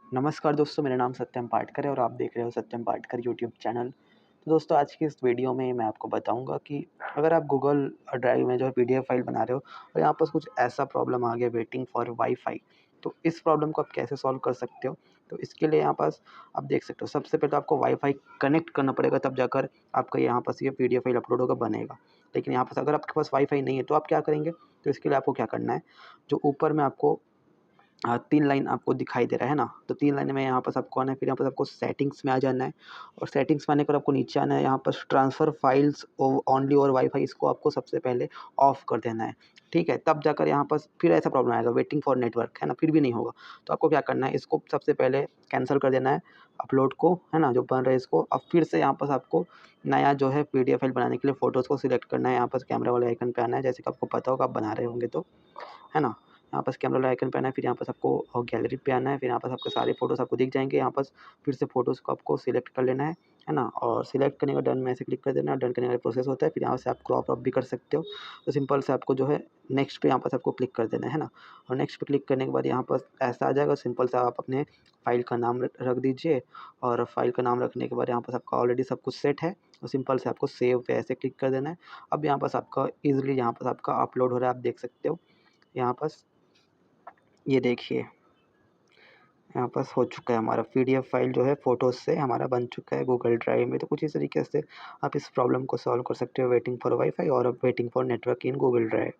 नमस्कार दोस्तों, मेरा नाम सत्यम पाटकर है और आप देख रहे हो सत्यम पाटकर यूट्यूब चैनल। तो दोस्तों, आज की इस वीडियो में मैं आपको बताऊँगा कि अगर आप गूगल ड्राइव में जो है पीडीएफ फाइल बना रहे हो और यहाँ पर कुछ ऐसा प्रॉब्लम आ गया वेटिंग फॉर वाई-फाई, तो इस प्रॉब्लम को आप कैसे सॉल्व कर सकते हो? तो इसके लिए यहाँ पास आप देख सकते हो, सबसे पहले तो आपको वाई-फाई कनेक्ट करना पड़ेगा, तब जाकर आपका यहाँ पास ये पीडीएफ फाइल अपलोड होकर बनेगा। लेकिन यहाँ पास अगर आपके पास वाई-फाई नहीं है, तो आप क्या करेंगे? तो इसके लिए आपको क्या करना है, जो ऊपर में आपको 3 लाइन आपको दिखाई दे रहा है ना, तो 3 लाइन में यहाँ पास आपको आना है, फिर यहाँ पास आपको सेटिंग्स में आ जाना है और सेटिंग्स में आने के बाद आपको नीचे आना है, यहाँ पास ट्रांसफ़र फाइल्स ओ ओनली और वाई-फाई इसको आपको सबसे पहले ऑफ कर देना है, ठीक है? तब जाकर यहाँ पास फिर ऐसा प्रॉब्लम आएगा वेटिंग फॉर नेटवर्क, है ना? फिर भी नहीं होगा, तो आपको क्या करना है, इसको सबसे पहले कैंसल कर देना है अपलोड को, है ना? जो बन रहा है इसको, अब फिर से यहाँ पास आपको नया जो है पीडीएफ फाइल बनाने के लिए फ़ोटोज़ को सिलेक्ट करना है, यहाँ पास कैमरा वाले आइकन पे आना है, जैसे कि आपको पता होगा आप बना रहे होंगे तो, है ना? यहाँ पास कैमरा वाला आइकन पे आना है, फिर यहाँ पास आपको गैलरी पे आना है, फिर यहाँ पास आपके सारे फ़ोटोज़ आपको दिख जाएँगे, यहाँ पास फिर से फ़ोटोज़ को आपको सिलेक्ट कर लेना है ना? और सिलेक्ट करने के बाद डन में ऐसे क्लिक कर देना है, डन करने का प्रोसेस होता है, फिर यहाँ से आप क्रॉप अप भी कर सकते हो। तो सिंपल से आपको जो है नेक्स्ट पे यहाँ पास आपको क्लिक कर देना है ना? और नेक्स्ट पे क्लिक करने के बाद यहाँ पास ऐसा आ जाएगा, सिंपल सा आप अपने फ़ाइल का नाम र रख दीजिए और फ़ाइल का नाम रखने के बाद यहाँ पास आपका ऑलरेडी सब कुछ सेट है, और सिंपल से आपको सेव पे ऐसे क्लिक कर देना है। अब यहाँ पास आपका ईज़िली यहाँ पास आपका अपलोड हो रहा है, आप देख सकते हो। यहाँ पास ये देखिए, यहाँ पास हो चुका है हमारा पीडीएफ फाइल जो है फ़ोटोज़ से हमारा बन चुका है गूगल ड्राइव में। तो कुछ इस तरीके से आप इस प्रॉब्लम को सॉल्व कर सकते हो वेटिंग फॉर वाई-फाई और waiting for network in Google drive.